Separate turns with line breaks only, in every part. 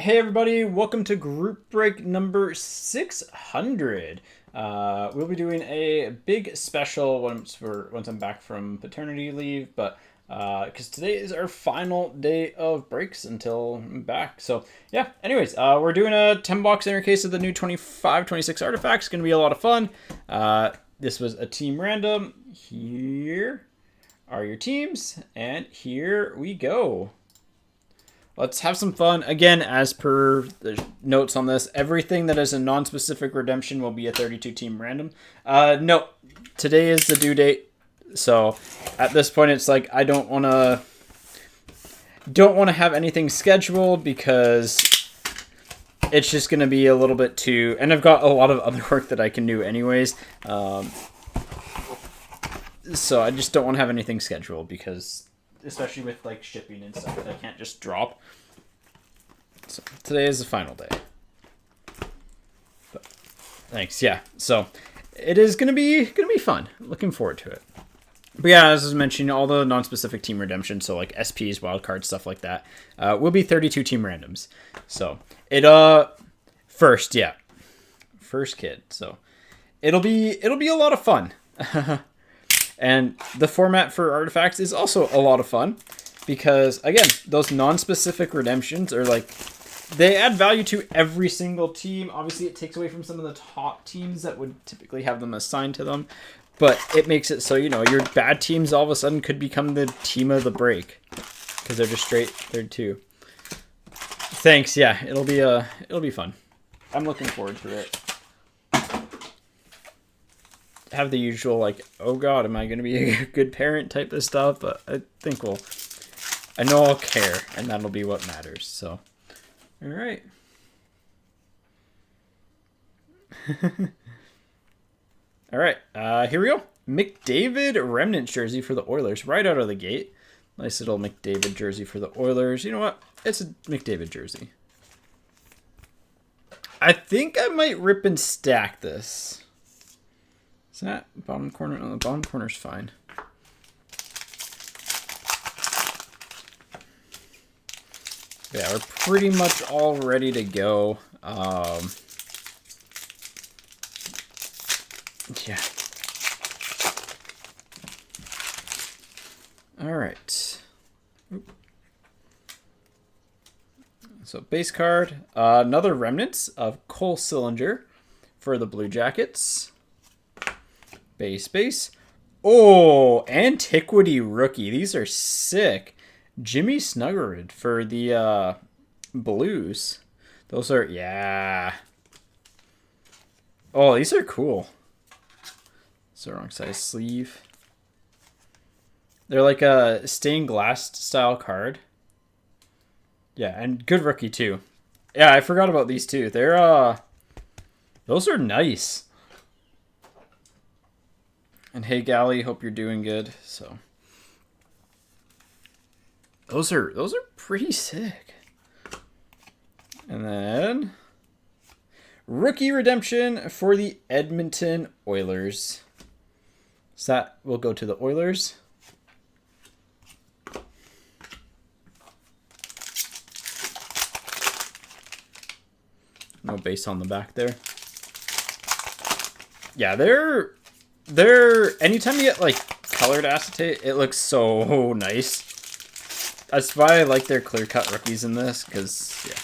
Hey everybody, welcome to group break number 600. We'll be doing a big special once I'm back from paternity leave, but because today is our final day of breaks until I'm back. So yeah, anyways, we're doing a 10 box inner case of the new 25-26 artifacts. Gonna be a lot of fun. This was a team random. Here are your teams, and here we go. Let's have some fun. Again, as per the notes on this, everything that is a non-specific redemption will be a 32-team random. No, today is the due date, so at this point, it's like I don't want to have anything scheduled because it's just going to be a little bit too. And I've got a lot of other work that I can do anyways. So I just don't want to have anything scheduled because, especially with like shipping and stuff, that I can't just drop. So today is the final day. But, thanks. Yeah. So it is gonna be fun. Looking forward to it. But yeah, as I was mentioning, all the non-specific team redemption, so like SPs, wildcards, stuff like that, will be 32 team randoms. So it first kid. So it'll be a lot of fun. And the format for artifacts is also a lot of fun because, again, those non-specific redemptions are like, they add value to every single team. Obviously, it takes away from some of the top teams that would typically have them assigned to them, but it makes it so, your bad teams all of a sudden could become the team of the break because they're just straight third two. Thanks. Yeah, it'll be fun. I'm looking forward to it. Have the usual like, oh god, am I going to be a good parent type of stuff, but I think I know I'll care, and that'll be what matters. So, all right. All right, here we go. McDavid Remnant jersey for the Oilers right out of the gate. Nice little McDavid jersey for the Oilers. You know what? It's a McDavid jersey. I think I might rip and stack this. Is that bottom corner? Oh, the bottom corner's fine. Yeah, we're pretty much all ready to go. Yeah. All right. So base card, another Remnants of Cole Sillinger for the Blue Jackets. Base. Oh, Antiquity Rookie. These are sick. Jimmy Snuggerud for the Blues. Those are, yeah. Oh, these are cool. It's the wrong size sleeve. They're like a stained glass style card. Yeah, and good rookie too. Yeah, I forgot about these two. They're, those are nice. And hey, Gally, hope you're doing good. So those are pretty sick. And then rookie redemption for the Edmonton Oilers. So that will go to the Oilers. No base on the back there. Yeah, they're anytime you get like colored acetate, it looks so nice. That's why I like their clear cut rookies in this, because yeah.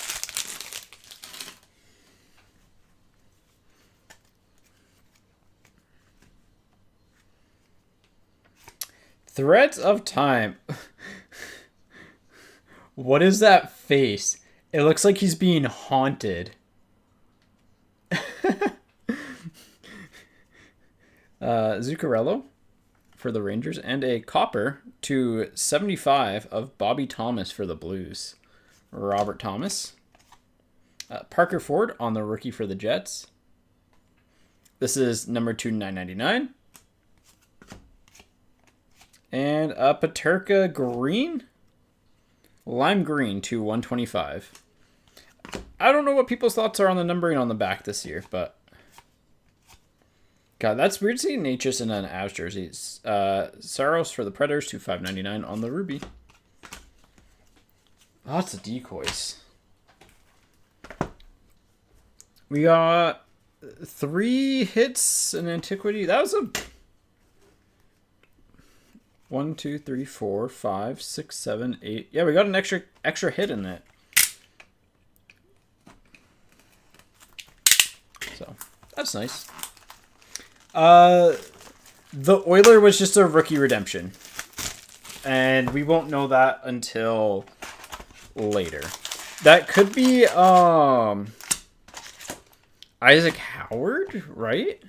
Threads of Time. What is that face? It looks like he's being haunted. Zuccarello for the Rangers, and a copper to 75 of Bobby Thomas for the Blues. Robert Thomas. Parker Ford on the rookie for the Jets. This is number 2/999. And a Paterka Green. Lime Green to 125. I don't know what people's thoughts are on the numbering on the back this year, but God, that's weird seeing Natchez in an Avs jersey. Saros for the Predators to 599 on the Ruby. Lots of decoys. We got 3 hits in antiquity. That was a 1, 2, 3, 4, 5, 6, 7, 8. Yeah, we got an extra hit in it. So that's nice. The Oiler was just a rookie redemption, and we won't know that until later. That could be Isaac Howard, right?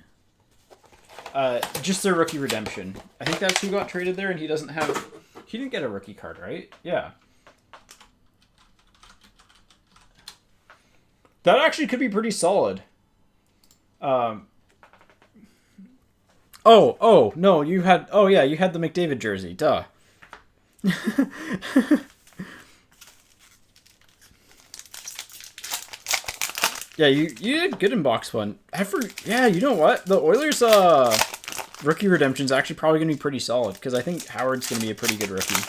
Just a rookie redemption. I think that's who got traded there, and he didn't get a rookie card, right? Yeah. That actually could be pretty solid. Oh, no, you had the McDavid jersey. Duh. Yeah, you did good in box 1. Yeah, you know what? The Oilers rookie redemption is actually probably going to be pretty solid, because I think Howard's going to be a pretty good rookie.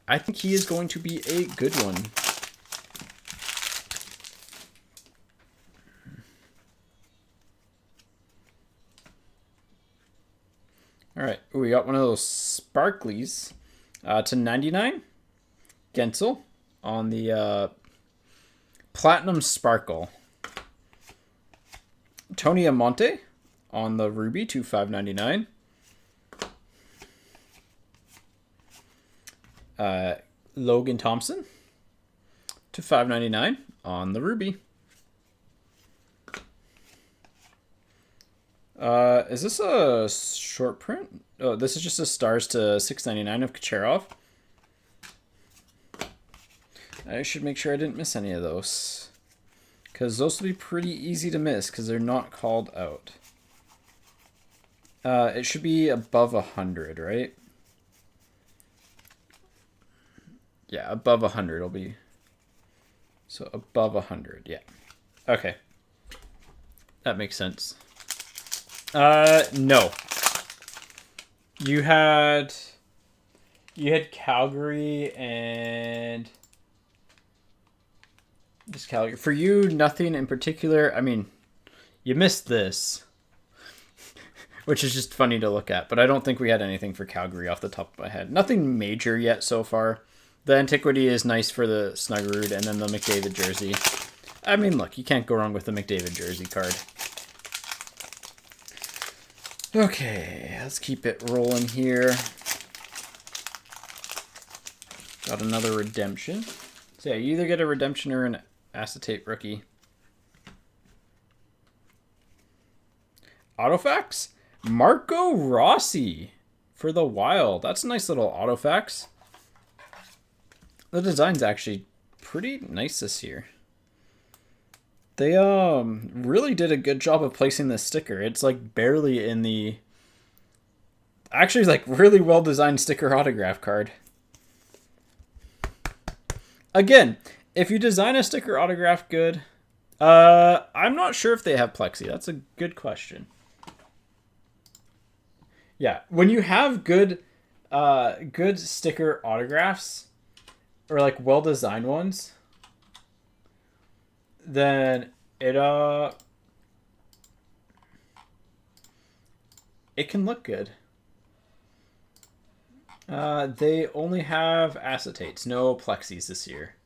I think he is going to be a good one. All right, we got one of those sparklies to 99. Gensel on the Platinum Sparkle. Tony Amonte on the Ruby to 599. Logan Thompson to 599 on the Ruby. Is this a short print? Oh, this is just a stars to 699 of Kucherov. I should make sure I didn't miss any of those, because those will be pretty easy to miss because they're not called out. It should be above 100, right? Yeah, above 100 will be. So above 100, yeah. Okay. That makes sense. No. You had Calgary and just Calgary. For you, nothing in particular. I mean, you missed this, which is just funny to look at, but I don't think we had anything for Calgary off the top of my head. Nothing major yet so far. The Antiquity is nice for the Snuggerud, and then the McDavid jersey. I mean, look, you can't go wrong with the McDavid jersey card. Okay, let's keep it rolling here. Got another redemption. So yeah, you either get a redemption or an acetate rookie. Autofax? Marco Rossi for the Wild. That's a nice little autofax. The design's actually pretty nice this year. They really did a good job of placing this sticker. It's like barely in the... Actually, like really well designed sticker autograph card. Again, if you design a sticker autograph good, I'm not sure if they have plexi. That's a good question. Yeah, when you have good sticker autographs, or like well designed ones, then it can look good. They only have acetates, no plexis this year.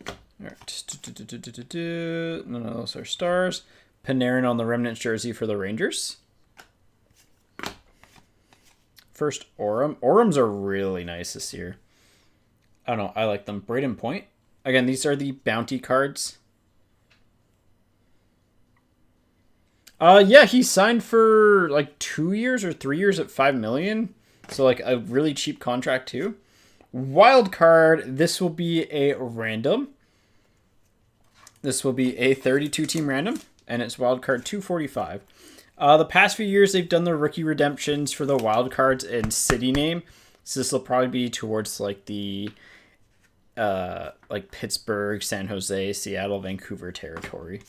All right. None of those are stars. Panarin on the Remnant jersey for the Rangers. First, Orem. Orems are really nice this year. I don't know. I like them. Braden Point. Again, these are the bounty cards. Yeah, he signed for like 2 years or 3 years at $5 million. So like a really cheap contract too. Wild card. This will be a random. This will be a 32 team random, and it's wild card 245. The past few years, they've done the rookie redemptions for the wild cards in city name. So this will probably be towards like the like Pittsburgh, San Jose, Seattle, Vancouver territory,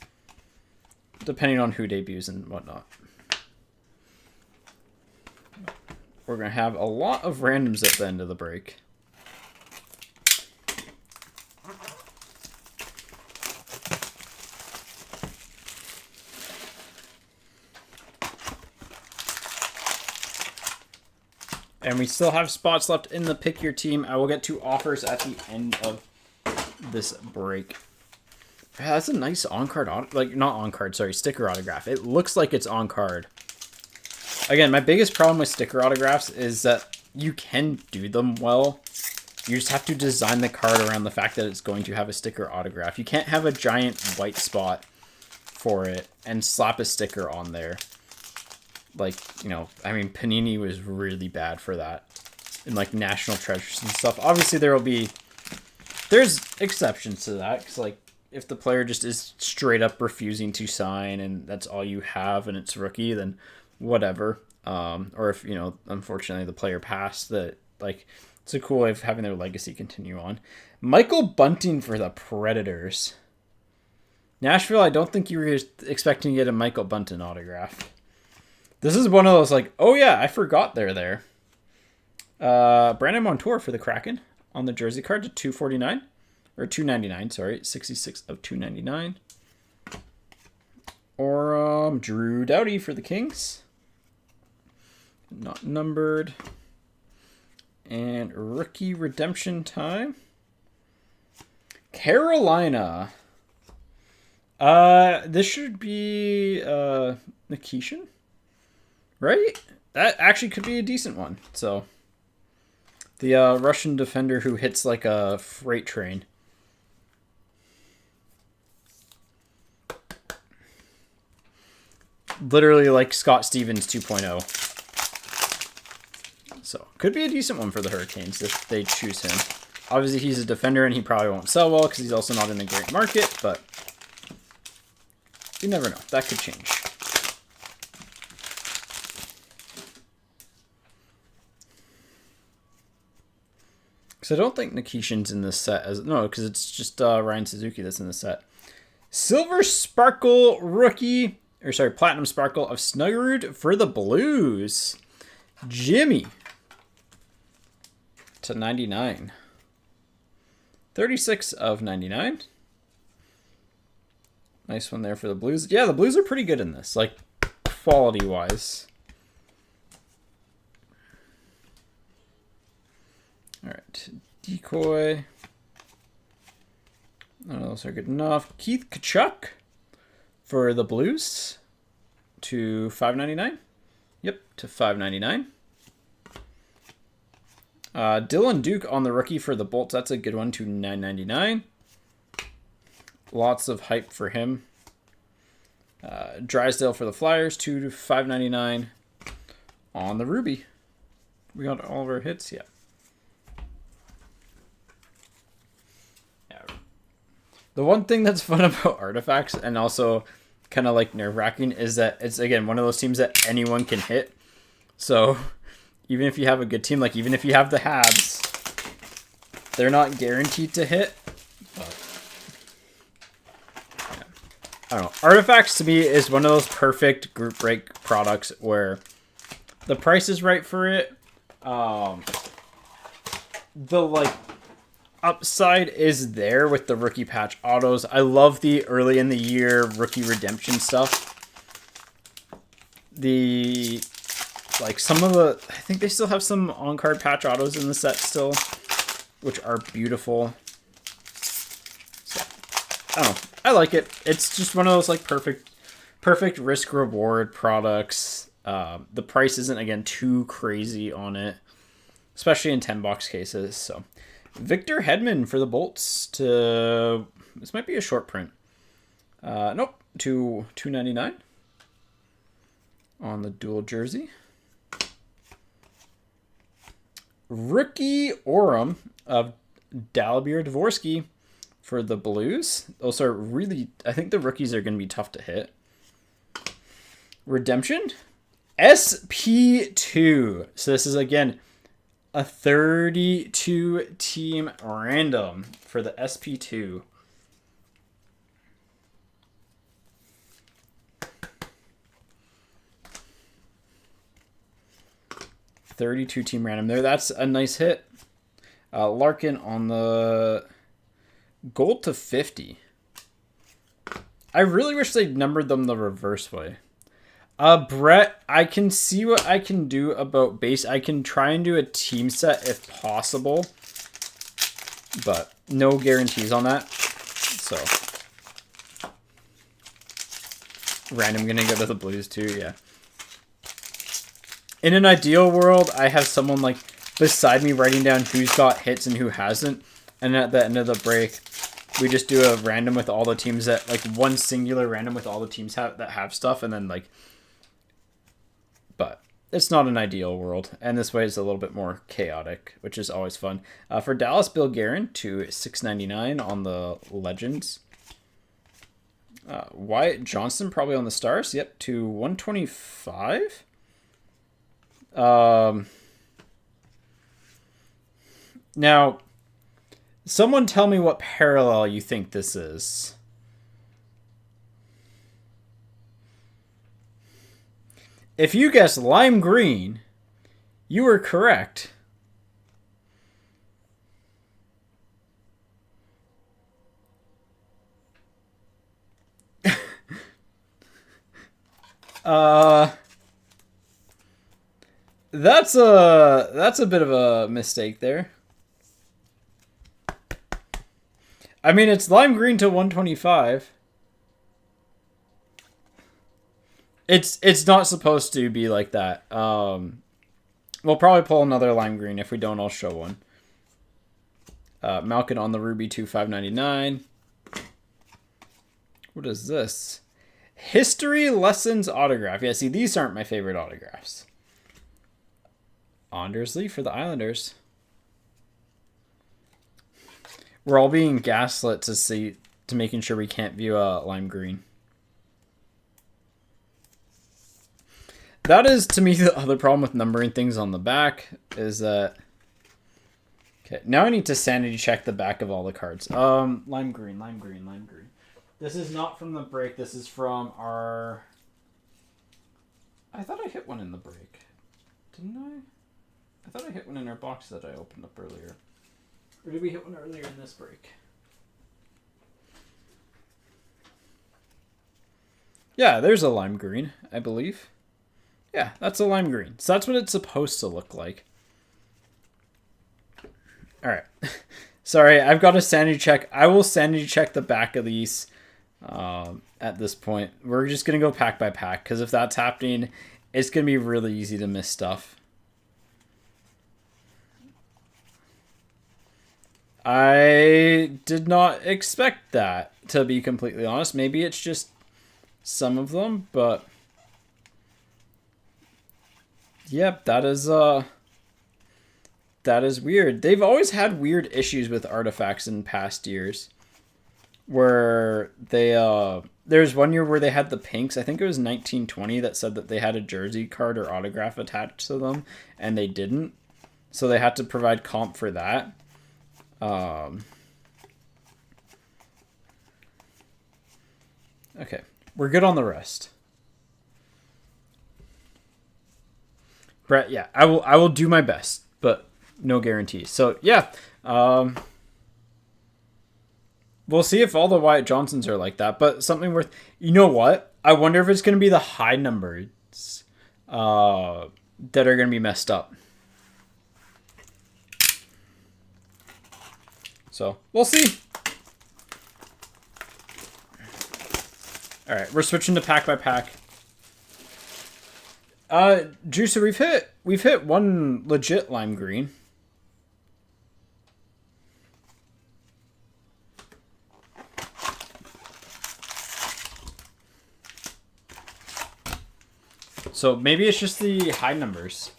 depending on who debuts and whatnot. we're going to have a lot of randoms at the end of the break. And we still have spots left in the Pick Your Team. I will get to offers at the end of this break. Yeah, that's a nice on-card, like not on-card, sorry, sticker autograph. It looks like it's on-card. Again, my biggest problem with sticker autographs is that you can do them well. You just have to design the card around the fact that it's going to have a sticker autograph. You can't have a giant white spot for it and slap a sticker on there. Like, you know, I mean, Panini was really bad for that. And, like, National Treasures and stuff. Obviously, there's exceptions to that. Because, like, if the player just is straight up refusing to sign and that's all you have and it's rookie, then whatever. Or if, you know, unfortunately the player passed, that, like, it's a cool way of having their legacy continue on. Michael Bunting for the Predators. Nashville, I don't think you were expecting to get a Michael Bunting autograph. This is one of those, like, oh yeah, I forgot they're there. Brandon Montour for the Kraken on the jersey card to 249. Or 299, sorry. 66 of 299. Or Drew Doughty for the Kings. Not numbered. And rookie redemption time. Carolina. This should be Nikishin. Right? That actually could be a decent one. So, the Russian defender who hits like a freight train. Literally like Scott Stevens 2.0. So, could be a decent one for the Hurricanes if they choose him. Obviously, he's a defender and he probably won't sell well because he's also not in a great market, but you never know. That could change. Because I don't think Nikishin's in this set. No, because it's just Ryan Suzuki that's in the set. Silver Sparkle rookie, or sorry, Platinum Sparkle of Snuggerud for the Blues. Jimmy to 99. 36 of 99. Nice one there for the Blues. Yeah, the Blues are pretty good in this, like quality-wise. All right, Decoy. None of those are good enough. Keith Tkachuk for the Blues to $5.99. Yep, to $5.99. Dylan Duke on the rookie for the Bolts. That's a good one to $9.99. Lots of hype for him. Drysdale for the Flyers to $5.99 on the Ruby. We got all of our hits, yeah. The one thing that's fun about Artifacts and also kind of like nerve-wracking is that it's, again, one of those teams that anyone can hit. So even if you have a good team, like even if you have the Habs, they're not guaranteed to hit. But, yeah. I don't know. Artifacts to me is one of those perfect group break products where the price is right for it. The like upside is there with the rookie patch autos. I love the early in the year rookie redemption stuff. Like some of the, I think they still have some on-card patch autos in the set still, which are beautiful. So, I don't know. I like it. It's just one of those like perfect risk reward products. The price isn't, again, too crazy on it, especially in 10-box cases. So Victor Hedman for the Bolts to, this might be a short print. Nope, to $2.99 on the dual jersey. Rookie Orem of Dalibor Dvorsky for the Blues. Those are really, I think the rookies are going to be tough to hit. Redemption. SP2. So this is, again, a 32-team random for the SP2. 32 team random there. That's a nice hit. Larkin on the gold to 50. I really wish they'd numbered them the reverse way. Brett, I can see what I can do about base. I can try and do a team set if possible, but no guarantees on that. So, random gonna go to the Blues too, yeah. In an ideal world, I have someone like beside me writing down who's got hits and who hasn't, and at the end of the break, we just do a random with all the teams that, like, one singular random with all the teams that have stuff, and then, like, but it's not an ideal world, and this way is a little bit more chaotic, which is always fun. For Dallas, Bill Guerin to 699 on the Legends. Wyatt Johnston probably on the Stars, yep, to 125. Now, someone tell me what parallel you think this is. If you guessed lime green, you were correct. That's a bit of a mistake there. I mean, it's lime green to 125. It's not supposed to be like that. We'll probably pull another lime green. If we don't, I'll show one. Malkin on the Ruby to 599. What is this? History Lessons autograph. Yeah, see, these aren't my favorite autographs. Anders Lee for the Islanders. We're all being gaslit to making sure we can't view a lime green. That is, to me, the other problem with numbering things on the back is that... Okay, now I need to sanity check the back of all the cards. Lime green, lime green, lime green. This is not from the break. This is from our... I thought I hit one in the break. Didn't I? I thought I hit one in our box that I opened up earlier. Or did we hit one earlier in this break? Yeah, there's a lime green, I believe. Yeah, that's a lime green. So that's what it's supposed to look like. All right. Sorry, I've got a sanity check. I will sanity check the back of these at this point. We're just going to go pack by pack, because if that's happening, it's going to be really easy to miss stuff. I did not expect that, to be completely honest. Maybe it's just some of them, but... Yep, that is weird. They've always had weird issues with artifacts in past years. Where they there's one year where they had the pinks. I think it was 1920 that said that they had a jersey card or autograph attached to them, and they didn't. So they had to provide comp for that. Okay, we're good on the rest. Brett, yeah, I will do my best, but no guarantees. So yeah, we'll see if all the Wyatt Johnsons are like that. But something worth, you know what? I wonder if it's going to be the high numbers that are going to be messed up. So we'll see. All right, we're switching to pack by pack. Juicer, we've hit one legit lime green. So maybe it's just the high numbers.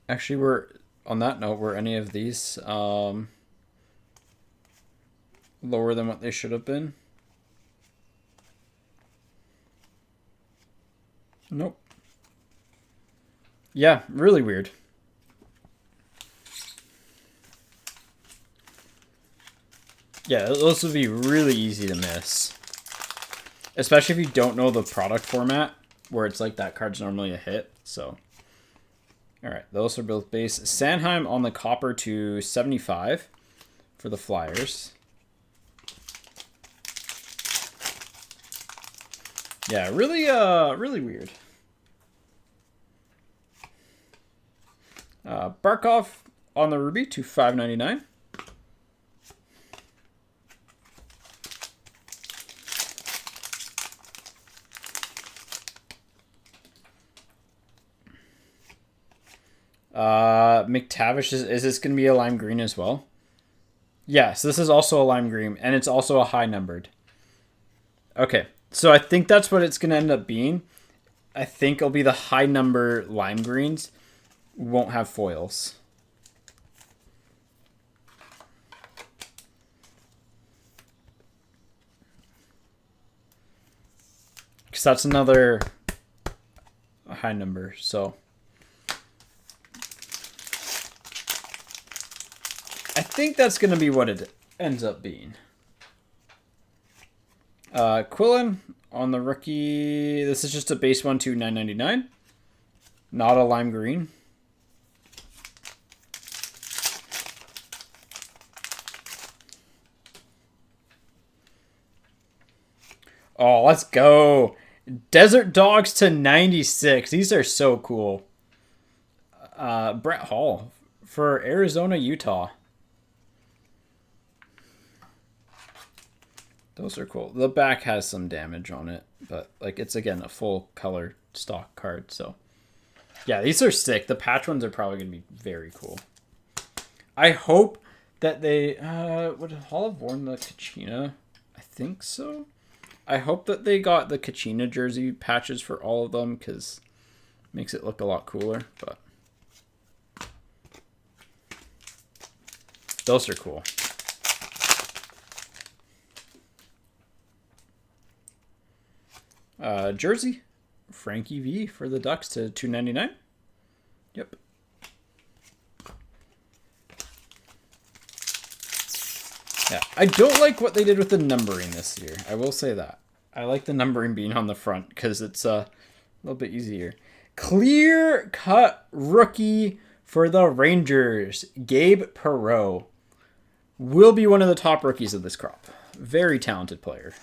Actually, on that note, were any of these lower than what they should have been? Nope. Yeah, really weird. Yeah, those would be really easy to miss. especially if you don't know the product format, where it's like that card's normally a hit. So, all right, those are both base. Sanheim on the copper to 75 for the Flyers. Yeah, really, really weird. Barkov on the Ruby to 599. McTavish, is this going to be a lime green as well? Yes, this is also a lime green, and it's also a high numbered. Okay, so I think that's what it's going to end up being. I think it'll be the high number lime greens. Won't have foils. Because that's another high number, so... I think that's going to be what it ends up being. Quillen on the rookie. This is just a base 1 to 999. Not a lime green. Oh, let's go. Desert Dogs to 96. These are so cool. Brett Hall for Arizona, Utah. Those are cool. The back has some damage on it, but like it's again a full color stock card. So yeah, these are sick. The patch ones are probably gonna be very cool. I hope that they would Hall have worn the Kachina? I think so. I hope that they got the Kachina jersey patches for all of them because it makes it look a lot cooler. But those are cool. Jersey, Frankie V for the Ducks to 299. Yep. Yeah, I don't like what they did with the numbering this year. I will say that. I like the numbering being on the front because it's a little bit easier. Clear cut rookie for the Rangers, Gabe Perreault. Will be one of the top rookies of this crop. Very talented player.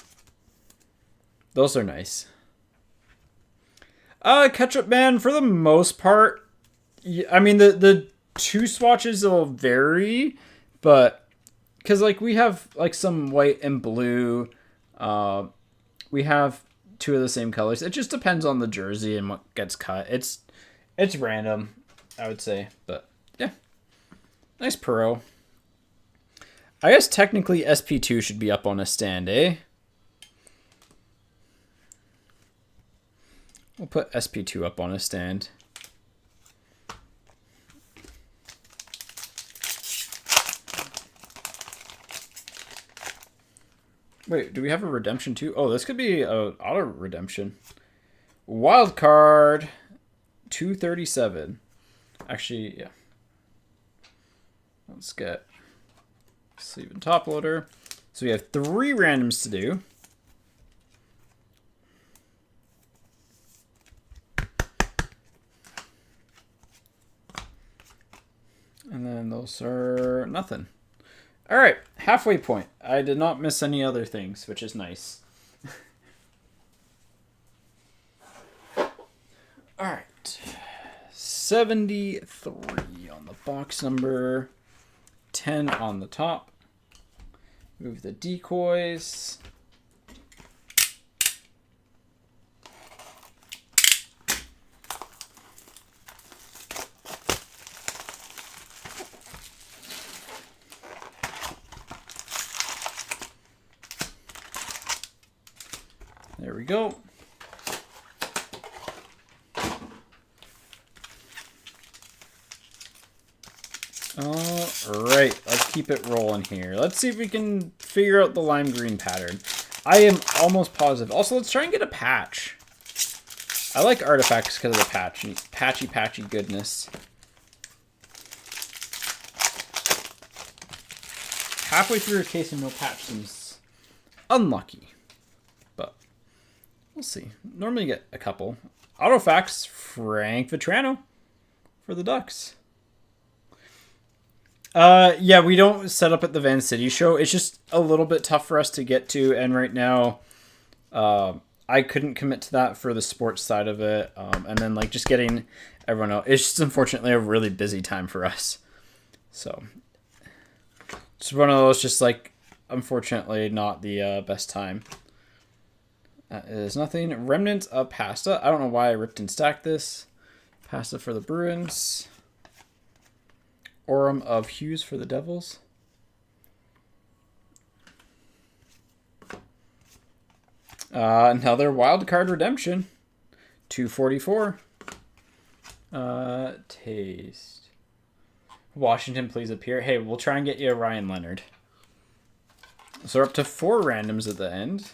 Those are nice. Ketchup Man, for the most part, I mean, the two swatches will vary, but because like we have like some white and blue, we have two of the same colors. It just depends on the jersey and what gets cut. It's random, I would say, but yeah, nice Perreault. I guess technically SP2 should be up on a stand, eh? We'll put SP2 up on a stand. Wait, do we have a redemption too? Oh, this could be an auto redemption. Wild card 237. Actually, yeah. Let's get sleeve and top loader. So we have 3 randoms to do. And then those are nothing. All right, halfway point. I did not miss any other things, which is nice. All right. 73 on the box number. 10 on the top. Move the decoys. There we go. All right, let's keep it rolling here. Let's see if we can figure out the lime green pattern. I am almost positive. Also, let's try and get a patch. I like artifacts because of the patch. Patchy goodness. Halfway through a case and no patch seems unlucky. But We'll see. Normally you get a couple. Autofax, Frank Vetrano for the Ducks. Yeah, we don't set up at the Van City show. It's just a little bit tough for us to get to, and right now, I couldn't commit to that for the sports side of it. And then like just getting everyone out. It's just unfortunately a really busy time for us. So it's one of those just like unfortunately not the best time. That is nothing. Remnants of Pasta. I don't know why I ripped and stacked this. Pasta for the Bruins. Aurum of Hughes for the Devils. Another wild card redemption. 244. Taste. Washington, please appear. Hey, we'll try and get you a Ryan Leonard. So we're up to 4 randoms at the end.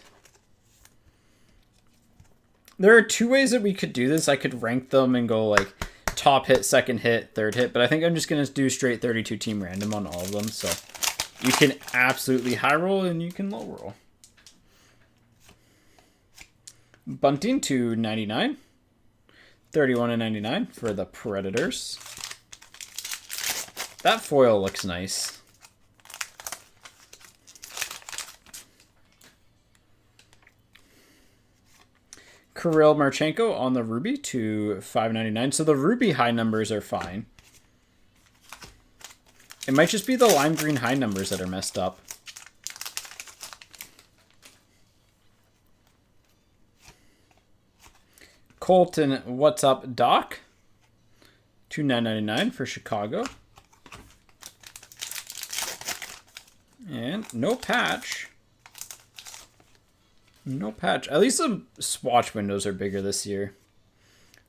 There are 2 ways that we could do this. I could rank them and go like top hit, second hit, third hit, but I think I'm just going to do straight 32 team random on all of them. So you can absolutely high roll and you can low roll. Bunting to 99. 31 and 99 for the Predators. That foil looks nice. Kirill Marchenko on the Ruby to 599. So the Ruby high numbers are fine. It might just be the lime green high numbers that are messed up. Colton, what's up, Doc? To 999 for Chicago. And no patch. No patch. At least the swatch windows are bigger this year.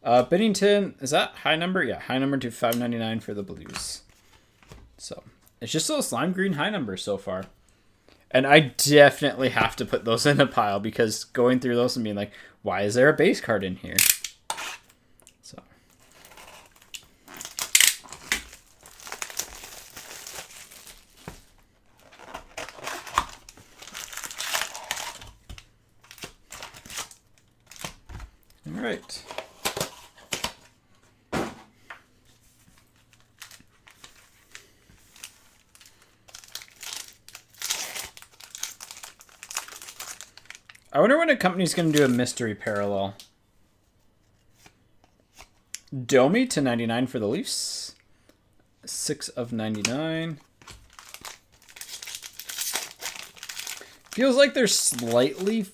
Binnington, is that high number? Yeah, high number to 599 for the Blues. So, it's just those lime green high numbers so far. And I definitely have to put those in a pile because going through those and being like, why is there a base card in here? So. All right. I wonder when a company's going to do a mystery parallel. Domi to 99 for the Leafs. 6 of 99. Feels like there's slightly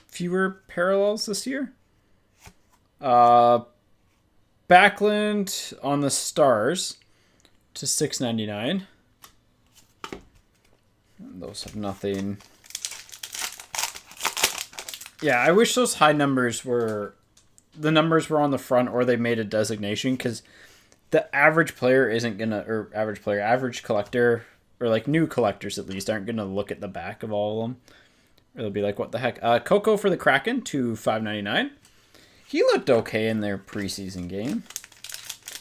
fewer parallels this year. Backlund on the Stars to 6.99. Those have nothing. Yeah, I wish those high numbers were the numbers were on the front or they made a designation because the average player isn't gonna, or average collector, or like new collectors at least, aren't gonna look at the back of all of them. Or they'll be like, what the heck? Coco for the Kraken to 5.99. He looked okay in their preseason game.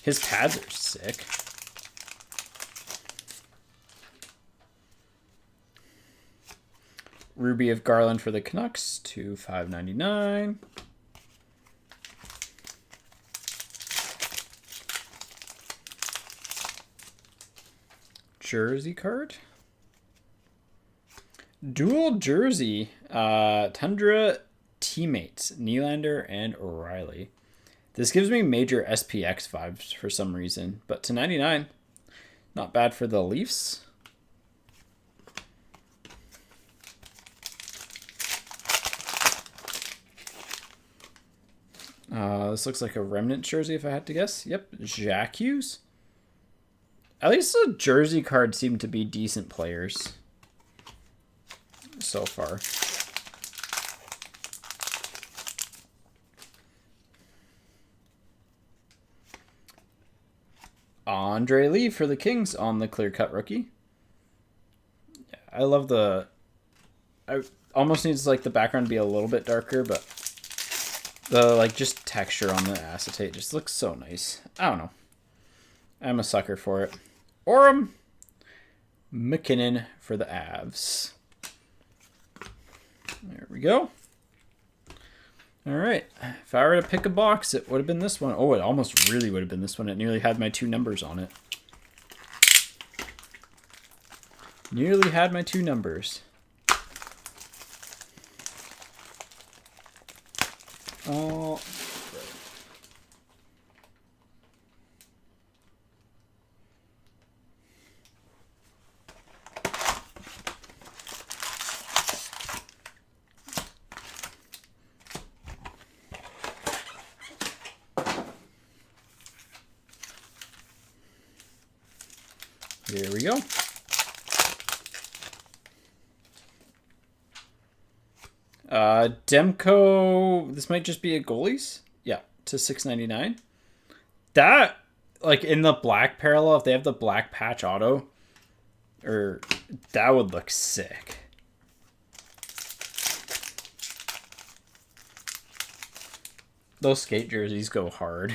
His pads are sick. Ruby of Garland for the Canucks to 5.99. Jersey card. Dual jersey. Tundra teammates. Nylander and O'Reilly. This gives me major SPX vibes for some reason. But to 99. Not bad for the Leafs. This looks like a remnant jersey if I had to guess. Yep, Jack Hughes. At least the jersey cards seem to be decent players so far. Andre Lee for the Kings on the clear-cut rookie. I love the... I almost needs like the background to be a little bit darker, but the like just texture on the acetate just looks so nice. I don't know. I'm a sucker for it. Aurum McKinnon for the Avs. There we go. All right. If I were to pick a box, it would have been this one. Oh, it almost really would have been this one. It nearly had my 2 numbers on it. Nearly had my 2 numbers. Oh. Here we go. Demko, this might just be a goalies. Yeah, to $6.99. That, like in the black parallel, if they have the black patch auto, or that would look sick. Those skate jerseys go hard.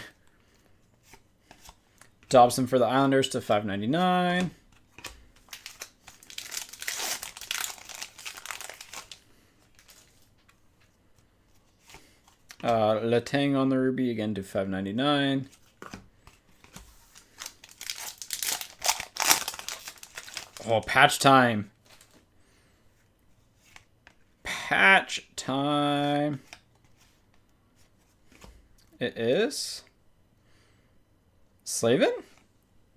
Dobson for the Islanders to $5.99. Letang on the Ruby again to $5.99. Oh, patch time. Patch time. It is Slavin?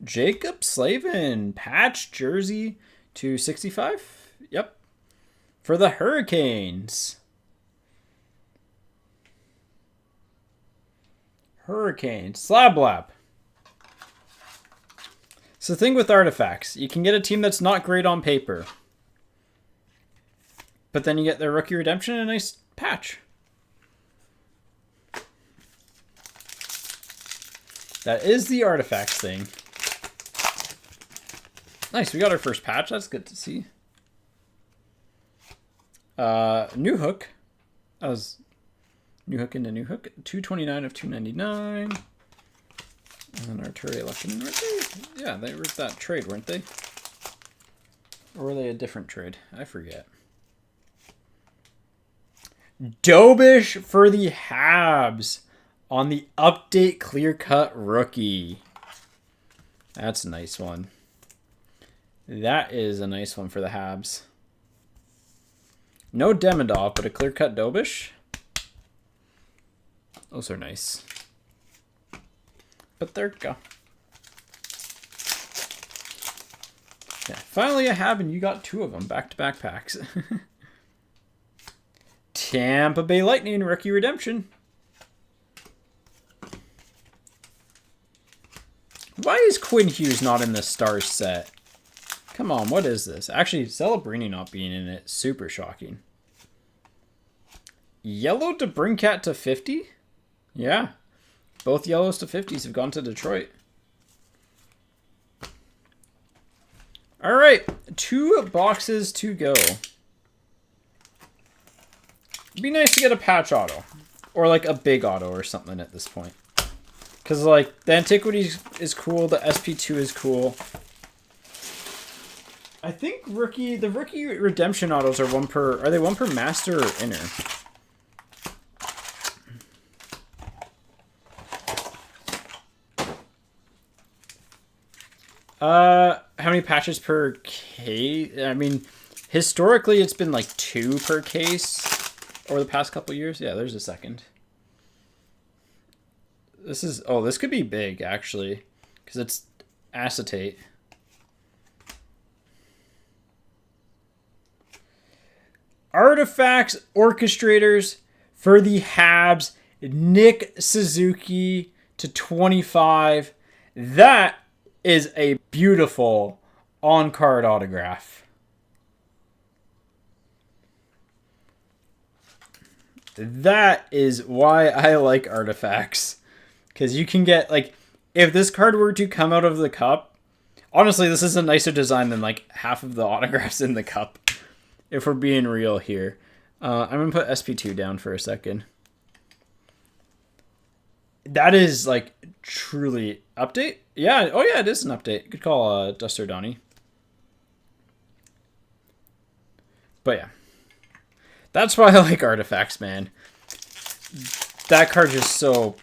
Jacob Slavin. Patch jersey to 65. Yep. For the Hurricanes. Slab lap. So the thing with artifacts, you can get a team that's not great on paper, but then you get their rookie redemption and a nice patch. That is the artifacts thing. Nice, we got our first patch. That's good to see. New hook. That was new hook into new hook. 229 of 299. And Arturi Lefkonen, weren't they? Yeah, they were that trade, weren't they? Or were they a different trade? I forget. Dobish for the Habs on the update clear-cut rookie. That's a nice one. That is a nice one for the Habs. No Demidov, but a clear-cut Dobish. Those are nice. But there you go. Yeah, finally a Hab, and you got 2 of them back-to-back packs. Tampa Bay Lightning rookie redemption. Why is Quinn Hughes not in the Stars set? Come on, what is this? Actually, Celebrini not being in it, super shocking. Yellow to Brinkat to 50? Yeah. Both yellows to 50s have gone to Detroit. All right, 2 boxes to go. It'd be nice to get a patch auto. Or like a big auto or something at this point. Because like the Antiquities is cool, the SP2 is cool. I think the rookie redemption autos are are they one per master or inner? How many patches per case? I mean, historically it's been like 2 per case over the past couple years. Yeah, there's a second. This could be big actually, because it's acetate. Artifacts orchestrators for the Habs. Nick Suzuki to 25. That is a beautiful on-card autograph. That is why I like artifacts. Because you can get, like, if this card were to come out of the cup, honestly, this is a nicer design than, like, half of the autographs in the cup, if we're being real here. I'm going to put SP2 down for a second. That is, like, truly update. Yeah. Oh, yeah, it is an update. Good call, Duster Donnie. But, yeah. That's why I like artifacts, man. That card is so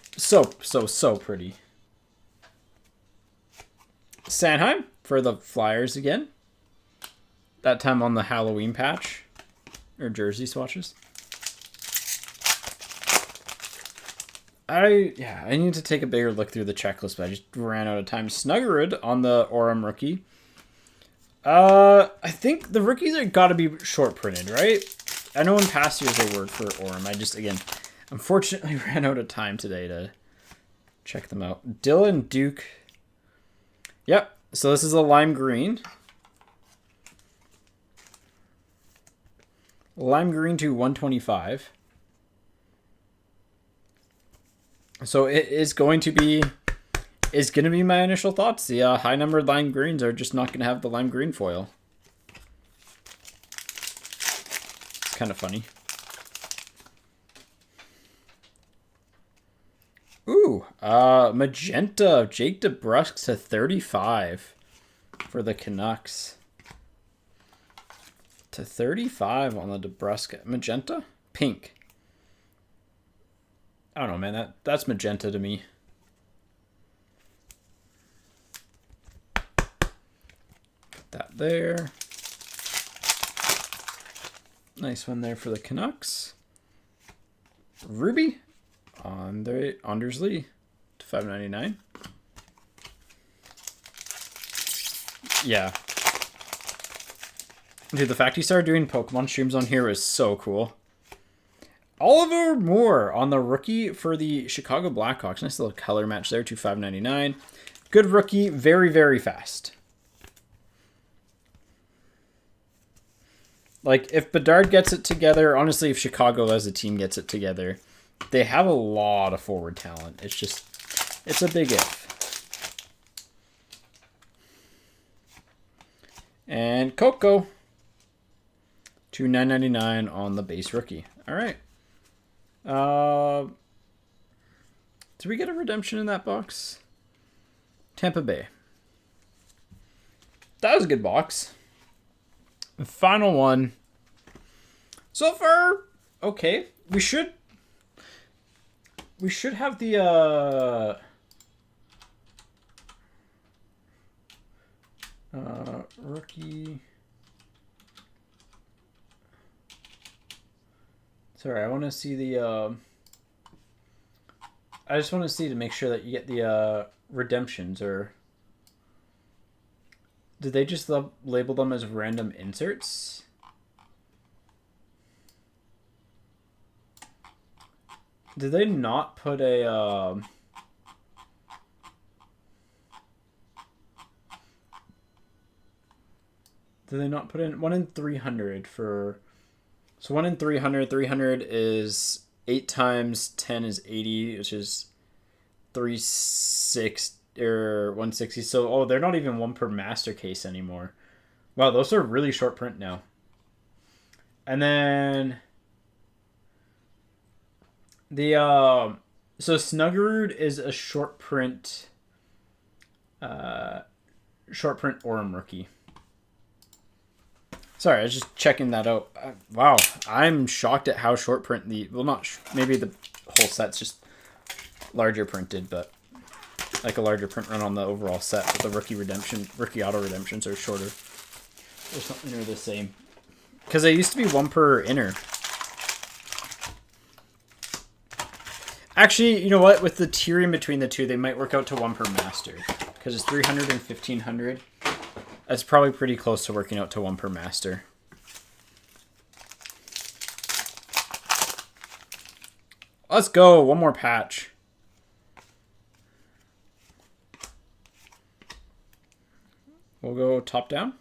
pretty. Sanheim for the Flyers again. That time on the Halloween patch. Or jersey swatches. I need to take a bigger look through the checklist, but I just ran out of time. Snuggerud on the Orem rookie. I think the rookies are got to be short printed, right? I know in past years they were for Orem. I just, again, unfortunately ran out of time today to check them out. Dylan Duke. Yep. So this is a lime green. Lime green to 125. So it is going to be my initial thoughts. The high numbered lime greens are just not going to have the lime green foil. It's kind of funny. Ooh, magenta Jake DeBrusk to 35 for the Canucks. To 35 on the DeBrusk. Magenta? Pink. I don't know, man. That's magenta to me. Put that there. Nice one there for the Canucks. Ruby on the Anders Lee to 5.99. Yeah. Dude, the fact he started doing Pokemon streams on here is so cool. Oliver Moore on the rookie for the Chicago Blackhawks. Nice little color match there to 5.99. Good rookie, very, very fast. Like, if Bedard gets it together, honestly, if Chicago as a team gets it together, they have a lot of forward talent. It's just, it's a big if. And Coco to 9.99 on the base rookie. All right. Did we get a redemption in that box? Tampa Bay. That was a good box. The final one. So far, okay. We should have the rookie. Sorry, I want to see the I just want to see to make sure that you get the redemptions, or did they just label them as random inserts? Did they not put a did they not put in 1 in 300 for? So 1 in 300. 300 is 8 times 10 is 80, which is 360 or 160. So oh, they're not even 1 per master case anymore. Wow, those are really short print now. And then the so Snuggerud is a short print Orem rookie. Sorry, I was just checking that out. Wow, I'm shocked at how short print maybe the whole set's just larger printed, but like a larger print run on the overall set, but the rookie auto redemptions are shorter. Or something or the same. Because they used to be 1 per inner. Actually, you know what? With the tiering between the two, they might work out to 1 per master. Because it's 300 and 1500. That's probably pretty close to working out to 1 per master. Let's go. One more patch. We'll go top down.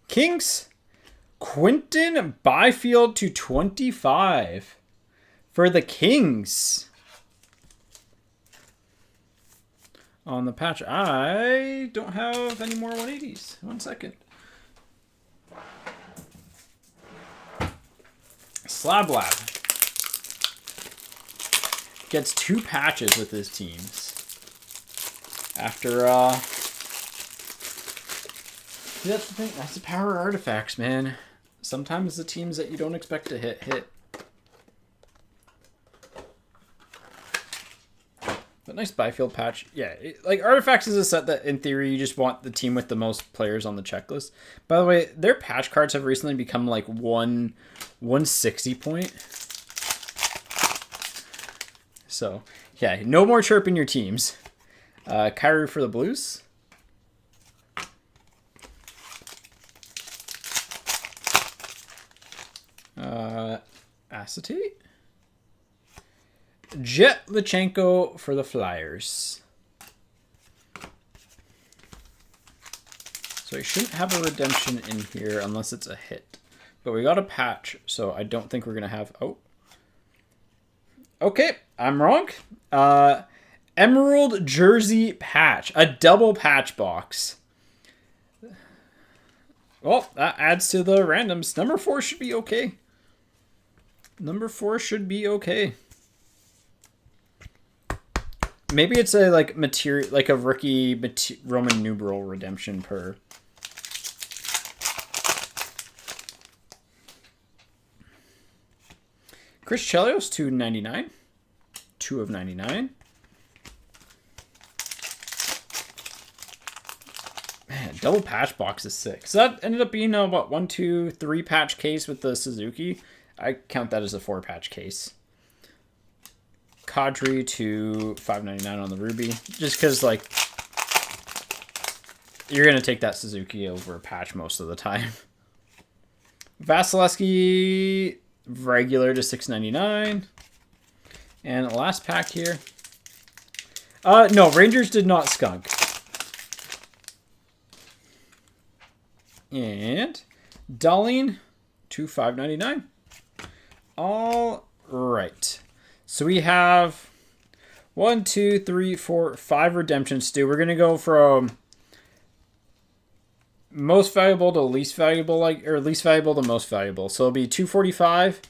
Kings. Quinton Byfield to 25 for the Kings. On the patch, I don't have any more 180s. 1 second. Slab Lab gets 2 patches with his teams. After, see, that's the thing. That's the power of artifacts, man. Sometimes the teams that you don't expect to hit. But nice Byfield patch. Yeah, like Artifacts is a set that in theory you just want the team with the most players on the checklist. By the way, their patch cards have recently become like 160 point. So yeah, no more chirping your teams. Kyrou for the Blues. Acetate. Jet Lachenko for the Flyers. So he shouldn't have a redemption in here unless it's a hit. But we got a patch, so I don't think we're going to have... Oh. Okay, I'm wrong. Emerald Jersey patch. A double patch box. Well, that adds to the randoms. Number 4 should be okay. Number 4 should be okay. Maybe it's a like a rookie Roman numeral redemption per. Chris Chelios, 299. 2 of 99. Man, double patch box is sick. So that ended up being a, what, 1, 2, 3 patch case with the Suzuki. I count that as a 4 patch case. Kadri to 599 on the Ruby. Just because, like, you're going to take that Suzuki over a patch most of the time. Vasilevsky, regular to 699. And last pack here. No, Rangers did not skunk. And Darlene to 599. All right. So we have 1, 2, 3, 4, 5 redemptions, Stu. We're going to go from most valuable to least valuable, or least valuable to most valuable. So it'll be 245,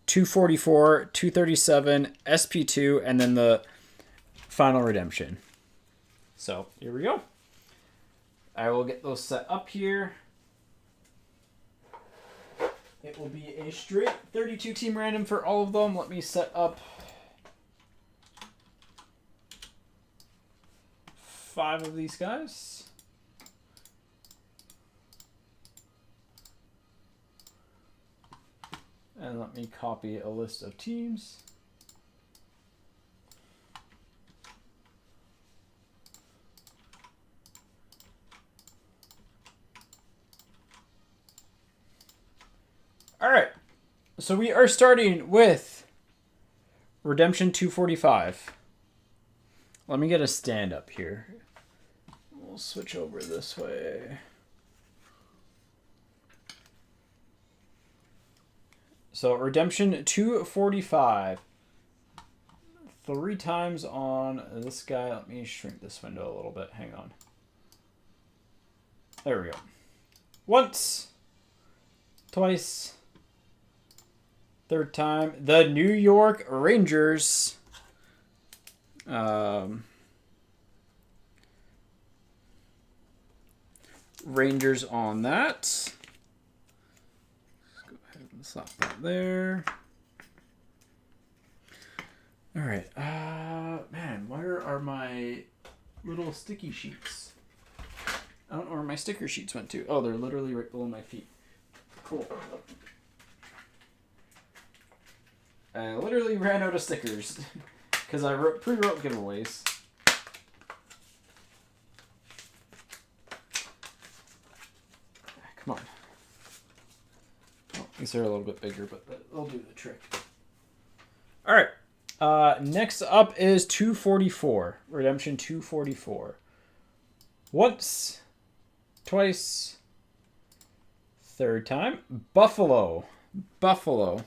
244, 237, SP2, and then the final redemption. So here we go. I will get those set up here. It will be a straight 32 team random for all of them. Let me set up 5 of these guys. And let me copy a list of teams. All right, so we are starting with Redemption 245. Let me get a stand up here. We'll switch over this way. So Redemption 245. 3 times on this guy. Let me shrink this window a little bit. Hang on. There we go. Once. Twice. 3rd time. The New York Rangers. Rangers on that. Let's go ahead and slap that there. All right. Man, where are my little sticky sheets? I don't know where my sticker sheets went to. Oh, they're literally right below my feet. Cool. I literally ran out of stickers because I pre-wrote giveaways. Come on. Oh, these are a little bit bigger, but they'll do the trick. All right. Next up is 244. Redemption 244. Once. Twice. 3rd time. Buffalo. Buffalo.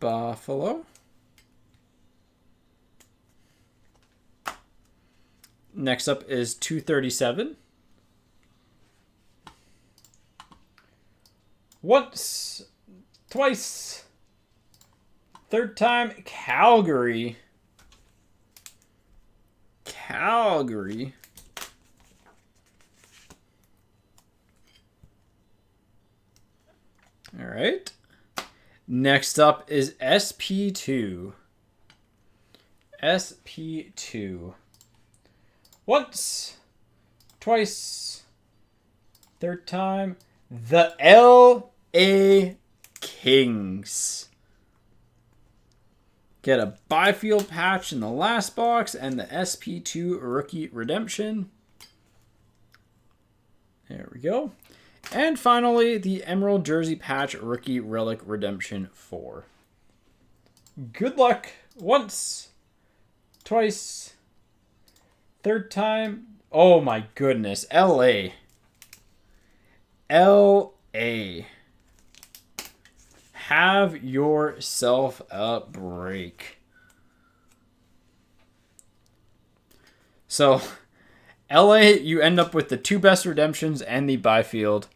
Buffalo. Next up is 237. Once, twice, 3rd time, Calgary. Calgary. All right. Next up is SP2. SP2. Once, twice, third time. The LA Kings. Get a Byfield patch in the last box and the SP2 Rookie Redemption. There we go. And finally, the Emerald Jersey Patch Rookie Relic Redemption 4. Good luck. Once, twice, third time. Oh my goodness. LA. LA. Have yourself a break. So, LA, you end up with the 2 best redemptions and the Byfield.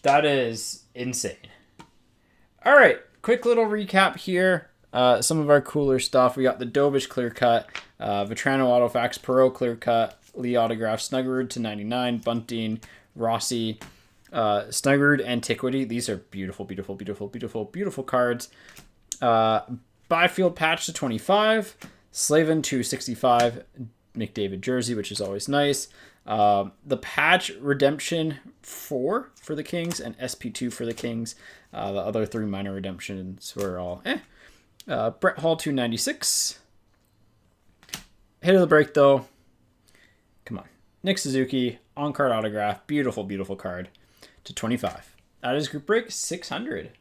That is insane. All right, quick little recap here. Some of our cooler stuff. We got the Dobish clear cut, Vetrano Autofax Perot clear cut, Lee autograph Snuggerud to 99, Bunting, Rossi, Snuggerud Antiquity. These are beautiful, beautiful, beautiful, beautiful, beautiful cards. Byfield patch to 25, Slavin to 65, McDavid jersey, which is always nice. The patch redemption 4 for the Kings and SP2 for the Kings. The other 3 minor redemptions were all Brett Hall 296. Hit of the break though. Come on. Nick Suzuki on card autograph. Beautiful, beautiful card to 25. That is group break 600.